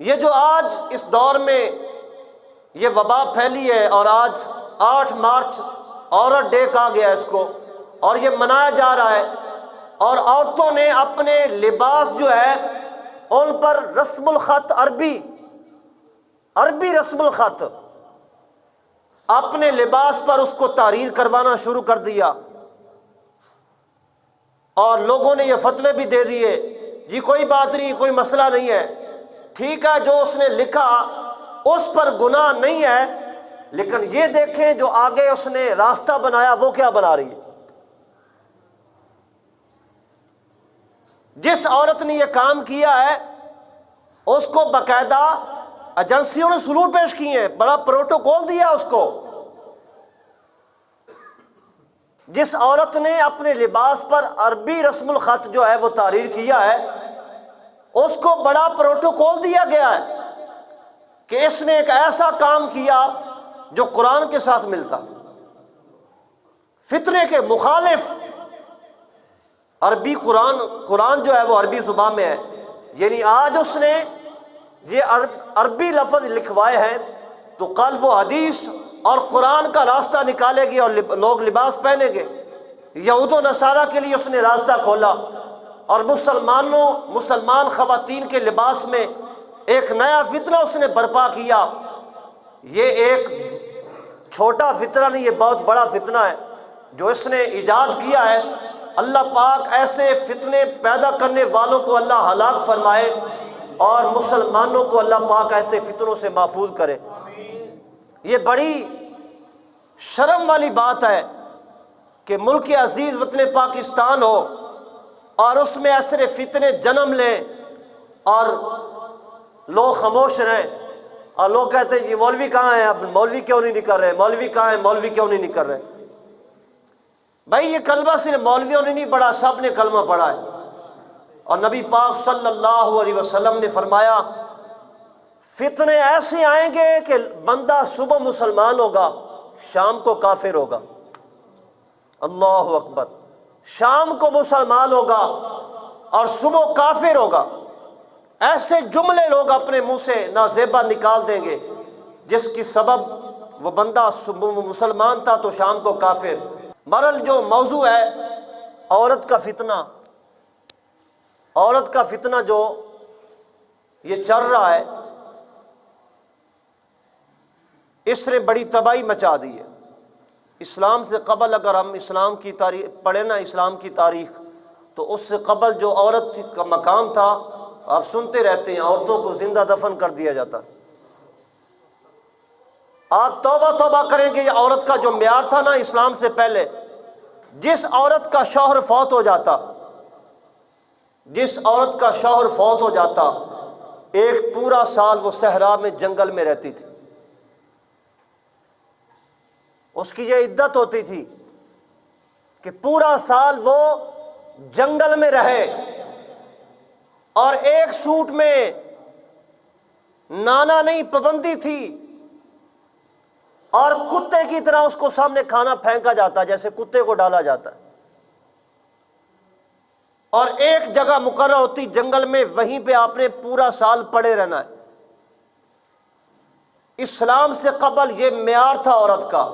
یہ جو آج اس دور میں یہ وبا پھیلی ہے، اور آج 8 مارچ عورت ڈے کہا گیا اس کو، اور یہ منایا جا رہا ہے، اور عورتوں نے اپنے لباس جو ہے ان پر رسم الخط عربی رسم الخط اپنے لباس پر اس کو تحریر کروانا شروع کر دیا، اور لوگوں نے یہ فتوے بھی دے دیے، جی کوئی بات نہیں، کوئی مسئلہ نہیں ہے، ٹھیک ہے، جو اس نے لکھا اس پر گناہ نہیں ہے، لیکن یہ دیکھیں جو آگے اس نے راستہ بنایا وہ کیا بنا رہی ہے۔ جس عورت نے یہ کام کیا ہے اس کو باقاعدہ ایجنسیوں نے سلوک پیش کیے ہیں، بڑا پروٹوکول دیا اس کو۔ جس عورت نے اپنے لباس پر عربی رسم الخط جو ہے وہ تحریر کیا ہے، اس کو بڑا پروٹوکول دیا گیا ہے کہ اس نے ایک ایسا کام کیا جو قرآن کے ساتھ ملتا، فتنے کے مخالف۔ عربی قرآن جو ہے وہ عربی زبان میں ہے، یعنی آج اس نے یہ عربی لفظ لکھوائے ہیں تو کل وہ حدیث اور قرآن کا راستہ نکالے گی اور لوگ لباس پہنیں گے۔ یہود و نصارہ کے لیے اس نے راستہ کھولا، اور مسلمان خواتین کے لباس میں ایک نیا فتنہ اس نے برپا کیا۔ یہ ایک چھوٹا فتنہ نہیں، یہ بہت بڑا فتنہ ہے جو اس نے ایجاد کیا ہے۔ اللہ پاک ایسے فتنے پیدا کرنے والوں کو اللہ ہلاک فرمائے، اور مسلمانوں کو اللہ پاک ایسے فتنوں سے محفوظ کرے۔ یہ بڑی شرم والی بات ہے کہ ملک عزیز وطن پاکستان ہو اور اس میں ایسے فتنے جنم لیں اور لوگ خاموش رہیں، اور لوگ کہتے ہیں یہ مولوی کہاں ہیں، اب مولوی کیوں نہیں کر رہے، مولوی کہاں ہیں، مولوی کیوں نہیں کر رہے۔ بھائی یہ کلمہ صرف مولویوں نے نہیں پڑھا، سب نے کلمہ پڑھا ہے، اور نبی پاک صلی اللہ علیہ وسلم نے فرمایا فتنے ایسے آئیں گے کہ بندہ صبح مسلمان ہوگا، شام کو کافر ہوگا۔ اللہ اکبر، شام کو مسلمان ہوگا اور صبح کافر ہوگا۔ ایسے جملے لوگ اپنے منہ سے نازیبا نکال دیں گے جس کی سبب وہ بندہ صبح مسلمان تھا تو شام کو کافر۔ بہرحال جو موضوع ہے عورت کا فتنہ جو یہ چل رہا ہے، اس نے بڑی تباہی مچا دی ہے۔ اسلام سے قبل اگر ہم اسلام کی تاریخ پڑھیں نا، اسلام کی تاریخ، تو اس سے قبل جو عورت کا مقام تھا آپ سنتے رہتے ہیں، عورتوں کو زندہ دفن کر دیا جاتا۔ آپ توبہ کریں گے، یہ عورت کا جو معیار تھا نا اسلام سے پہلے، جس عورت کا شوہر فوت ہو جاتا ایک پورا سال وہ صحرا میں جنگل میں رہتی تھی۔ اس کی یہ عدت ہوتی تھی کہ پورا سال وہ جنگل میں رہے، اور ایک سوٹ میں نانا نہیں، پابندی تھی، اور کتے کی طرح اس کو سامنے کھانا پھینکا جاتا جیسے کتے کو ڈالا جاتا ہے، اور ایک جگہ مقرر ہوتی جنگل میں، وہیں پہ آپ نے پورا سال پڑے رہنا ہے۔ اسلام سے قبل یہ معیار تھا عورت کا۔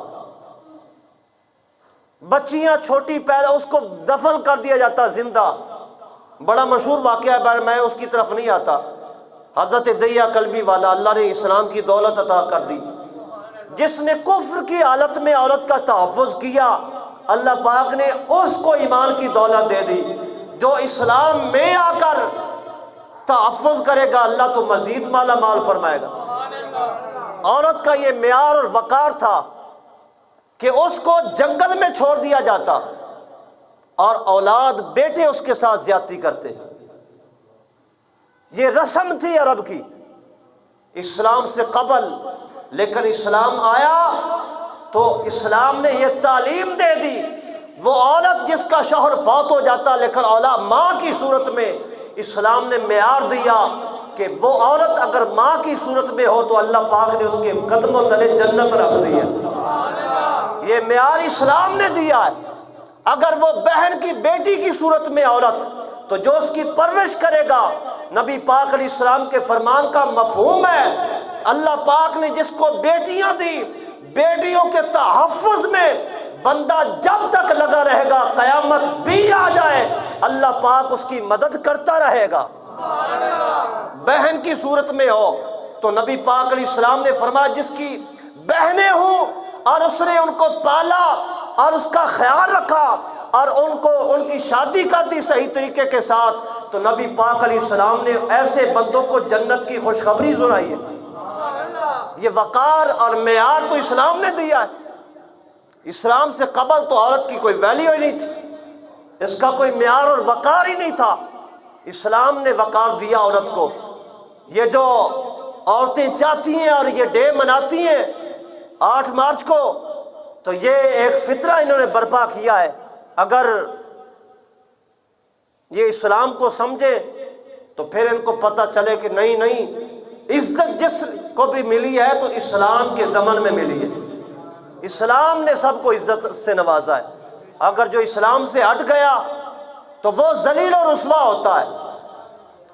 بچیاں چھوٹی پیدا، اس کو دفن کر دیا جاتا زندہ۔ بڑا مشہور واقعہ ہے، میں اس کی طرف نہیں آتا۔ حضرت دہیہ کلبی والا، اللہ نے اسلام کی دولت عطا کر دی، جس نے کفر کی حالت میں عورت کا تحفظ کیا، اللہ پاک نے اس کو ایمان کی دولت دے دی۔ جو اسلام میں آ کر تحفظ کرے گا اللہ تو مزید مالا مال فرمائے گا۔ عورت کا یہ معیار اور وقار تھا کہ اس کو جنگل میں چھوڑ دیا جاتا، اور اولاد بیٹے اس کے ساتھ زیادتی کرتے۔ یہ رسم تھی عرب کی اسلام سے قبل، لیکن اسلام آیا تو اسلام نے یہ تعلیم دے دی، وہ عورت جس کا شوہر فوت ہو جاتا لیکن اولاد ماں کی صورت میں، اسلام نے معیار دیا کہ وہ عورت اگر ماں کی صورت میں ہو تو اللہ پاک نے اس کے قدموں تلے جنت رکھ دی ہے۔ یہ معیار اسلام نے دیا ہے۔ اگر وہ بہن کی بیٹی کی صورت میں عورت، تو جو اس کی پرورش کرے گا، نبی پاک علیہ السلام کے فرمان کا مفہوم ہے۔ اللہ پاک نے جس کو بیٹیاں دی، بیٹیوں کے تحفظ میں بندہ جب تک لگا رہے گا، قیامت بھی آ جائے اللہ پاک اس کی مدد کرتا رہے گا۔ بہن کی صورت میں ہو تو نبی پاک علیہ السلام نے فرمایا جس کی بہنیں ہوں اور اس نے ان کو پالا اور اس کا خیال رکھا اور ان کی شادی کر دی صحیح طریقے کے ساتھ، تو نبی پاک علیہ السلام نے ایسے بندوں کو جنت کی خوشخبری سنائی ہے۔ یہ وقار اور معیار تو اسلام نے دیا ہے۔ اسلام سے قبل تو عورت کی کوئی ویلیو ہی نہیں تھی، اس کا کوئی معیار اور وقار ہی نہیں تھا۔ اسلام نے وقار دیا عورت کو۔ یہ جو عورتیں چاہتی ہیں اور یہ ڈے مناتی ہیں 8 مارچ کو، تو یہ ایک فطرہ انہوں نے برپا کیا ہے۔ اگر یہ اسلام کو سمجھے تو پھر ان کو پتہ چلے کہ نہیں، عزت جس کو بھی ملی ہے تو اسلام کے زمن میں ملی ہے۔ اسلام نے سب کو عزت سے نوازا ہے۔ اگر جو اسلام سے ہٹ گیا تو وہ ذلیل و رسوا ہوتا ہے۔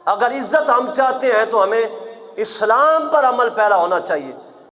اگر عزت ہم چاہتے ہیں تو ہمیں اسلام پر عمل پیرا ہونا چاہیے۔